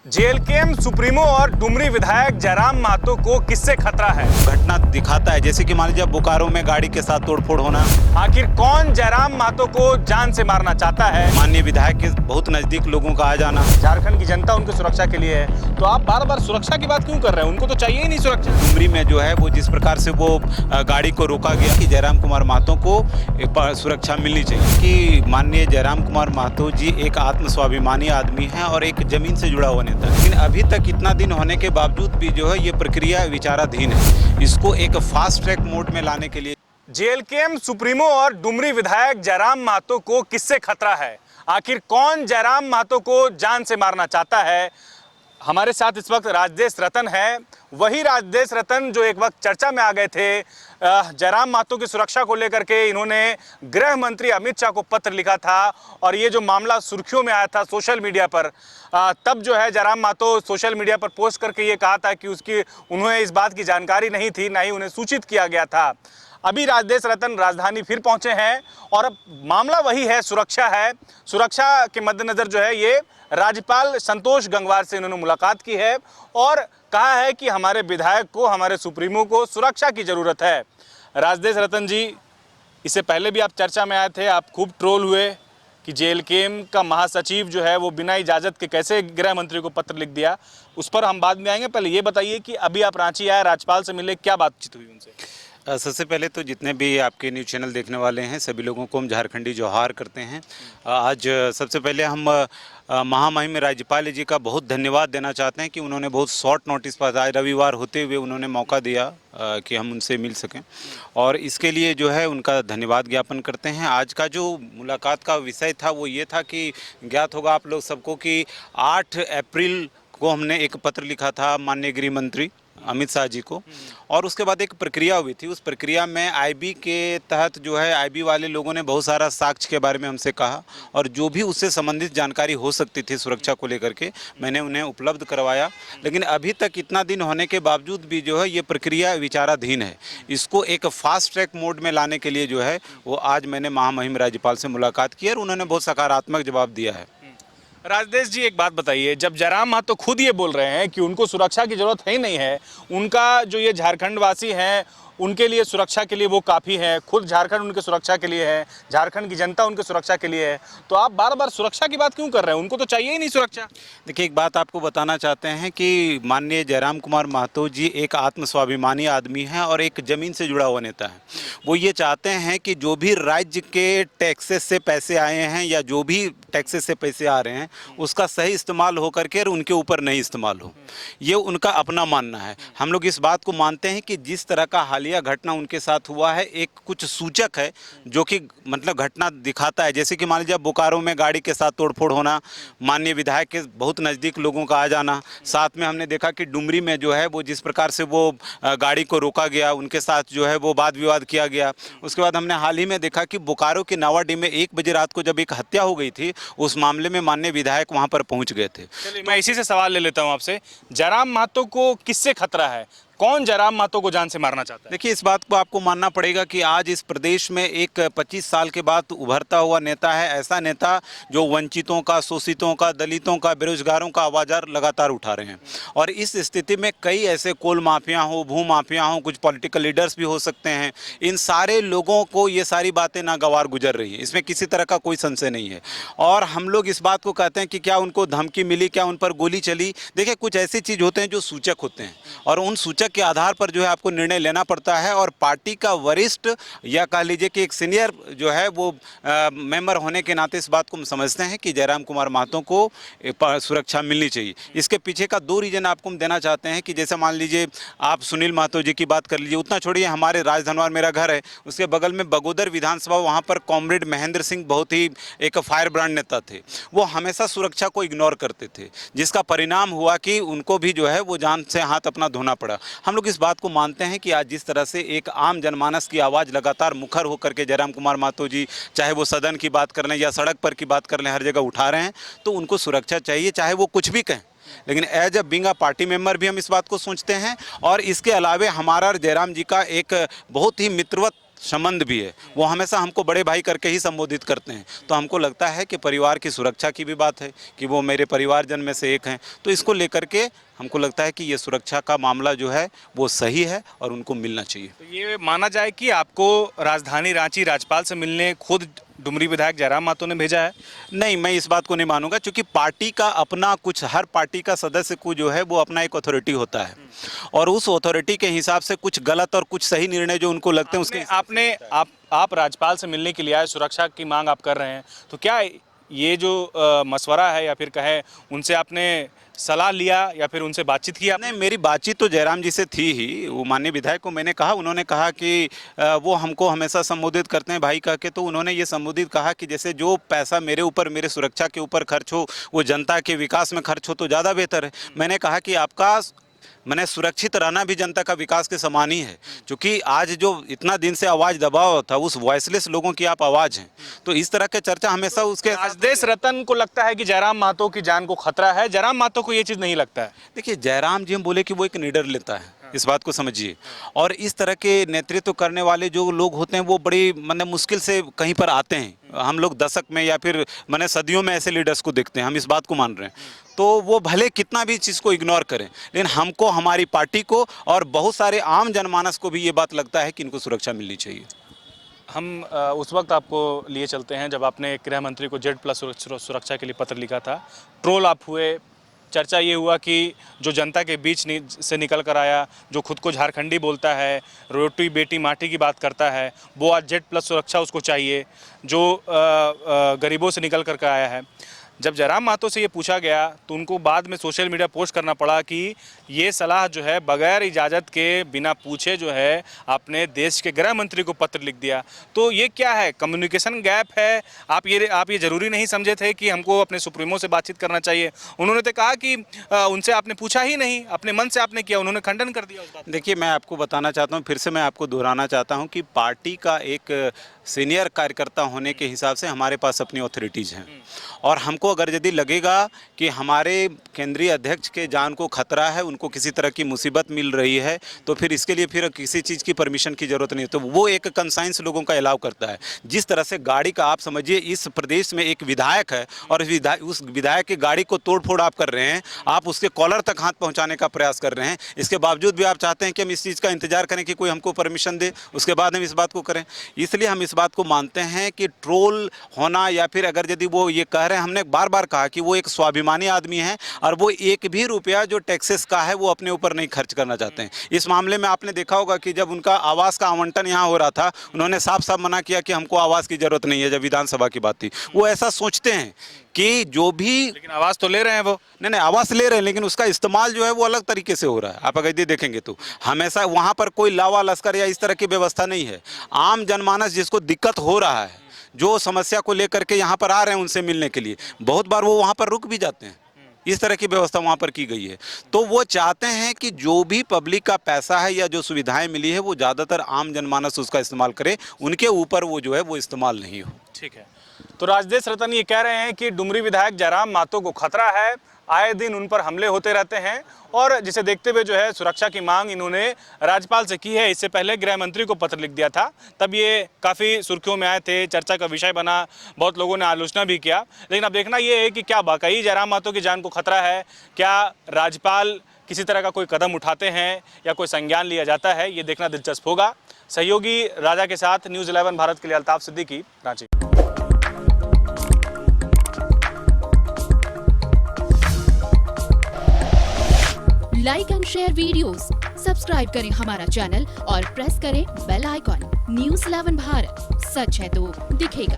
JLKM supremo और डुमरी विधायक जयराम महतो को किससे खतरा है? घटना दिखाता है, जैसे कि मान लीजिए बोकारो में गाड़ी के साथ तोड़फोड़ होना। आखिर कौन जयराम महतो को जान से मारना चाहता है? माननीय विधायक के बहुत नजदीक लोगों का आ जाना। झारखंड की जनता उनकी सुरक्षा के लिए है, तो आप बार बार सुरक्षा की बात क्यों कर रहे हैं? उनको तो चाहिए ही नहीं सुरक्षा। डुमरी में जो है वो जिस प्रकार से वो गाड़ी को रोका गया कि जयराम कुमार महतो को सुरक्षा मिलनी चाहिए कि माननीय जयराम कुमार महतो जी एक आत्मस्वाभिमानी आदमी हैं और एक जमीन से जुड़ा हुआ नेता। लेकिन अभी तक इतना दिन होने के बावजूद भी जो है ये प्रक्रिया विचाराधीन है। इसको एक फास्ट ट्रैक मोड में लाने के लिए जेएलकेएम सुप्रीमो और डुमरी विधायक जयराम महतो को किससे खतरा है? आखिर कौन जयराम महतो को जान से मारना चाहता है? हमारे साथ इस वक्त राजदेश रतन है, वही राजदेश रतन जो एक वक्त चर्चा में आ गए थे। जयराम महतो की सुरक्षा को लेकर के इन्होंने गृह मंत्री अमित शाह को पत्र लिखा था और ये जो मामला सुर्खियों में आया था सोशल मीडिया पर, तब जो है जयराम महतो सोशल मीडिया पर पोस्ट करके ये कहा था कि उन्हें इस बात की जानकारी नहीं थी, ना ही उन्हें सूचित किया गया था। अभी राजदेश रतन राजधानी फिर पहुंचे हैं और अब मामला वही है, सुरक्षा है। सुरक्षा के मद्देनजर जो है ये राज्यपाल संतोष गंगवार से इन्होंने मुलाकात की है और कहा है कि हमारे विधायक को, हमारे सुप्रीमो को सुरक्षा की ज़रूरत है। राजदेश रतन जी, इससे पहले भी आप चर्चा में आए थे, आप खूब ट्रोल हुए कि जेएलकेएम का महासचिव जो है वो बिना इजाज़त के कैसे गृह मंत्री को पत्र लिख दिया। उस पर हम बाद में आएंगे। पहले ये बताइए कि अभी आप रांची आए, राज्यपाल से मिले, क्या बातचीत हुई उनसे? सबसे पहले तो जितने भी आपके न्यूज़ चैनल देखने वाले हैं सभी लोगों को हम झारखंडी जोहार करते हैं। आज सबसे पहले हम महामहिम राज्यपाल जी का बहुत धन्यवाद देना चाहते हैं कि उन्होंने बहुत शॉर्ट नोटिस पर आज रविवार होते हुए उन्होंने मौका दिया कि हम उनसे मिल सकें और इसके लिए जो है उनका धन्यवाद ज्ञापन करते हैं। आज का जो मुलाकात का विषय था वो ये था कि ज्ञात होगा आप लोग सबको कि 8 अप्रैल को हमने एक पत्र लिखा था माननीय गृह मंत्री अमित शाह जी को और उसके बाद एक प्रक्रिया हुई थी। उस प्रक्रिया में आईबी के तहत जो है आईबी वाले लोगों ने बहुत सारा साक्ष्य के बारे में हमसे कहा और जो भी उससे संबंधित जानकारी हो सकती थी सुरक्षा को लेकर के मैंने उन्हें उपलब्ध करवाया। लेकिन अभी तक इतना दिन होने के बावजूद भी जो है ये प्रक्रिया विचाराधीन है। इसको एक फास्ट ट्रैक मोड में लाने के लिए जो है वो आज मैंने महामहिम राज्यपाल से मुलाकात की और उन्होंने बहुत सकारात्मक जवाब दिया है। राजदेश जी, एक बात बताइए, जब जयराम महतो खुद ये बोल रहे हैं कि उनको सुरक्षा की जरूरत है ही नहीं है, उनका जो ये झारखंड वासी हैं उनके लिए सुरक्षा के लिए वो काफ़ी है, खुद झारखंड उनके सुरक्षा के लिए है, झारखंड की जनता उनके सुरक्षा के लिए है, तो आप बार बार सुरक्षा की बात क्यों कर रहे हैं? उनको तो चाहिए ही नहीं सुरक्षा। देखिए, एक बात आपको बताना चाहते हैं कि माननीय जयराम कुमार महतो जी एक आत्मस्वाभिमानी आदमी हैं और एक ज़मीन से जुड़ा हुआ नेता है। वो ये चाहते हैं कि जो भी राज्य के टैक्सेस से पैसे आए हैं या जो भी टैक्सेस से पैसे आ रहे हैं उसका सही इस्तेमाल हो करके और उनके ऊपर नहीं इस्तेमाल हो, ये उनका अपना मानना है। हम लोग इस बात को मानते हैं कि जिस तरह का हालिया घटना उनके साथ हुआ है एक कुछ सूचक है जो कि मतलब घटना दिखाता है, जैसे कि मान लीजिए बोकारो में गाड़ी के साथ तोड़फोड़ होना, माननीय विधायक के बहुत नज़दीक लोगों का आ जाना। साथ में हमने देखा कि डुमरी में जो है वो जिस प्रकार से वो गाड़ी को रोका गया, उनके साथ जो है वो वाद विवाद किया गया। उसके बाद हमने हाल ही में देखा कि बोकारो के नावाडीह में 1 बजे रात को जब एक हत्या हो गई थी, उस मामले में माननीय विधायक वहाँ पर पहुँच गए थे। मैं इसी से सवाल ले लेता हूँ आपसे, जयराम महतो को किससे खतरा है? कौन जयराम महतो को जान से मारना चाहता है? देखिए, इस बात को आपको मानना पड़ेगा कि आज इस प्रदेश में एक 25 साल के बाद उभरता हुआ नेता है, ऐसा नेता जो वंचितों का, शोषितों का, दलितों का, बेरोजगारों का आवाज़ लगातार उठा रहे हैं। और इस स्थिति में कई ऐसे कोल माफिया हो, भू माफिया हो, कुछ पॉलिटिकल लीडर्स भी हो सकते हैं, इन सारे लोगों को ये सारी बातें नागवार गुजर रही हैं, इसमें किसी तरह का कोई संशय नहीं है। और हम लोग इस बात को कहते हैं कि क्या उनको धमकी मिली, क्या उन पर गोली चली? देखिए, कुछ ऐसी चीज़ होते हैं जो सूचक होते हैं और उन सूचक के आधार पर जो है आपको निर्णय लेना पड़ता है और पार्टी का वरिष्ठ या कह लीजिए कि एक सीनियर जो है वो मेंबर होने के नाते इस बात को हम समझते हैं कि जयराम कुमार महतो को सुरक्षा मिलनी चाहिए। इसके पीछे का 2 रीज़न आपको हम देना चाहते हैं कि जैसे मान लीजिए आप सुनील महतो जी की बात कर लीजिए, उतना छोड़िए हमारे राजधनवार मेरा घर है, उसके बगल में बगोदर विधानसभा, वहाँ पर कॉमरेड महेंद्र सिंह बहुत ही एक फायर ब्रांड नेता थे। वो हमेशा सुरक्षा को इग्नोर करते थे, जिसका परिणाम हुआ कि उनको भी जो है वो जान से हाथ अपना धोना पड़ा। हम लोग इस बात को मानते हैं कि आज जिस तरह से एक आम जनमानस की आवाज़ लगातार मुखर होकर के जयराम कुमार महतो जी, चाहे वो सदन की बात कर लें या सड़क पर की बात कर लें, हर जगह उठा रहे हैं, तो उनको सुरक्षा चाहिए, चाहे वो कुछ भी कहें। लेकिन as a being a party member भी हम इस बात को सोचते हैं और इसके अलावे हमारा जयराम जी का एक बहुत ही मित्रवत संबंध भी है, वो हमेशा हमको बड़े भाई करके ही संबोधित करते हैं। तो हमको लगता है कि परिवार की सुरक्षा की भी बात है कि वो मेरे परिवारजन में से एक हैं, तो इसको लेकर के हमको लगता है कि ये सुरक्षा का मामला जो है वो सही है और उनको मिलना चाहिए। तो ये माना जाए कि आपको राजधानी रांची राज्यपाल से मिलने खुद डुमरी विधायक जयराम महतो ने भेजा है? नहीं, मैं इस बात को नहीं मानूंगा, क्योंकि पार्टी का अपना कुछ, हर पार्टी का सदस्य को जो है वो अपना एक अथॉरिटी होता है और उस अथॉरिटी के हिसाब से कुछ गलत और कुछ सही निर्णय जो उनको लगते हैं उसके आप राज्यपाल से मिलने के लिए आए, सुरक्षा की मांग आप कर रहे हैं, तो क्या ये जो मशवरा है या फिर कहे उनसे आपने सलाह लिया या फिर उनसे बातचीत की आपने? नहीं, मेरी बातचीत तो जयराम जी से थी ही। वो माननीय विधायक को मैंने कहा, उन्होंने कहा कि वो हमको हमेशा संबोधित करते हैं भाई कह के, तो उन्होंने ये संबोधित कहा कि जैसे जो पैसा मेरे ऊपर, मेरे सुरक्षा के ऊपर खर्च हो वो जनता के विकास में खर्च हो तो ज़्यादा बेहतर है। मैंने कहा कि आपका मैंने सुरक्षित रहना भी जनता का विकास के समान ही है, क्योंकि आज जो इतना दिन से आवाज़ दबाव था उस वॉइसलेस लोगों की आप आवाज़ हैं, तो इस तरह के चर्चा हमेशा उसके। राजदेश रतन को लगता है कि जयराम महतो की जान को खतरा है, जयराम महतो को ये चीज़ नहीं लगता है? देखिए, जयराम जी हम बोले कि वो एक निडर लेता है, इस बात को समझिए। और इस तरह के नेतृत्व करने वाले जो लोग होते हैं वो बड़ी मतलब मुश्किल से कहीं पर आते हैं। हम लोग दशक में या फिर मैंने सदियों में ऐसे लीडर्स को देखते हैं, हम इस बात को मान रहे हैं। तो वो भले कितना भी चीज़ को इग्नोर करें, लेकिन हमको, हमारी पार्टी को और बहुत सारे आम जनमानस को भी ये बात लगता है कि इनको सुरक्षा मिलनी चाहिए। हम उस वक्त आपको लिए चलते हैं जब आपने गृह मंत्री को Z+ सुरक्षा के लिए पत्र लिखा था। ट्रोल आप हुए, चर्चा ये हुआ कि जो जनता के बीच से निकल कर आया, जो खुद को झारखंडी बोलता है, रोटी बेटी माटी की बात करता है, वो आज Z+ सुरक्षा उसको चाहिए, जो गरीबों से निकल कर आया है। जब जयराम महतो से ये पूछा गया तो उनको बाद में सोशल मीडिया पोस्ट करना पड़ा कि ये सलाह जो है बगैर इजाज़त के, बिना पूछे जो है आपने देश के गृह मंत्री को पत्र लिख दिया। तो ये क्या है, कम्युनिकेशन गैप है? आप ये ज़रूरी नहीं समझे थे कि हमको अपने सुप्रीमो से बातचीत करना चाहिए? उन्होंने तो कहा कि उनसे आपने पूछा ही नहीं, अपने मन से आपने किया, उन्होंने खंडन कर दिया उस बात। देखिए, मैं आपको बताना चाहता हूँ, फिर से मैं आपको दोहराना चाहता हूँ कि पार्टी का एक सीनियर कार्यकर्ता होने के हिसाब से हमारे पास अपनी अथॉरिटीज़ हैं और हमको अगर यदि लगेगा कि हमारे केंद्रीय अध्यक्ष के जान को खतरा है, उनको किसी तरह की मुसीबत मिल रही है, तो फिर इसके लिए फिर किसी चीज़ की परमिशन की ज़रूरत नहीं है। तो वो एक कंसाइंस लोगों का अलाउ करता है। जिस तरह से गाड़ी का, आप समझिए इस प्रदेश में एक विधायक है और उस विधायक की गाड़ी को तोड़ फोड़ आप कर रहे हैं, आप उसके कॉलर तक हाथ पहुँचाने का प्रयास कर रहे हैं, इसके बावजूद भी आप चाहते हैं कि हम इस चीज़ का इंतजार करें कि कोई हमको परमिशन दे, उसके बाद हम इस बात को करें। इसलिए हम इस बात को मानते हैं कि ट्रोल होना या फिर अगर यदि वो ये कह रहे हैं, हमने बार बार कहा कि वो एक स्वाभिमानी आदमी है और वो एक भी रुपया जो टैक्सेस का है वो अपने ऊपर नहीं खर्च करना चाहते हैं। इस मामले में आपने देखा होगा कि जब उनका आवास का आवंटन यहाँ हो रहा था, उन्होंने साफ साफ मना किया कि हमको आवास की जरूरत नहीं है। जब विधानसभा की बात थी, वो ऐसा सोचते हैं कि जो भी, लेकिन आवाज़ तो ले रहे हैं वो। नहीं, आवास ले रहे हैं, लेकिन उसका इस्तेमाल जो है वो अलग तरीके से हो रहा है। आप अगर ये देखेंगे तो हमेशा वहाँ पर कोई लावा लश्कर या इस तरह की व्यवस्था नहीं है। आम जनमानस जिसको दिक्कत हो रहा है, जो समस्या को लेकर के यहाँ पर आ रहे हैं उनसे मिलने के लिए, बहुत बार वो वहाँ पर रुक भी जाते हैं। इस तरह की व्यवस्था वहाँ पर की गई है। तो वो चाहते हैं कि जो भी पब्लिक का पैसा है या जो सुविधाएं मिली है वो ज़्यादातर आम जनमानस उसका इस्तेमाल करे, उनके ऊपर वो जो है वो इस्तेमाल नहीं हो। ठीक है, तो राजदेश रतन ये कह रहे हैं कि डुमरी विधायक जयराम महतो को खतरा है, आए दिन उन पर हमले होते रहते हैं और जिसे देखते हुए जो है सुरक्षा की मांग इन्होंने राज्यपाल से की है। इससे पहले गृह मंत्री को पत्र लिख दिया था, तब ये काफ़ी सुर्खियों में आए थे, चर्चा का विषय बना, बहुत लोगों ने आलोचना भी किया। लेकिन अब देखना ये है कि क्या वाकई जयराम महतो की जान को खतरा है, क्या राज्यपाल किसी तरह का कोई कदम उठाते हैं या कोई संज्ञान लिया जाता है, ये देखना दिलचस्प होगा। सहयोगी राजा के साथ न्यूज़ 11 भारत के लिए Altaf Siddiqui, Ranchi. Like and share videos, subscribe करें हमारा चैनल और प्रेस करें बेल आइकॉन। न्यूज़ 11 भारत, सच है तो दिखेगा।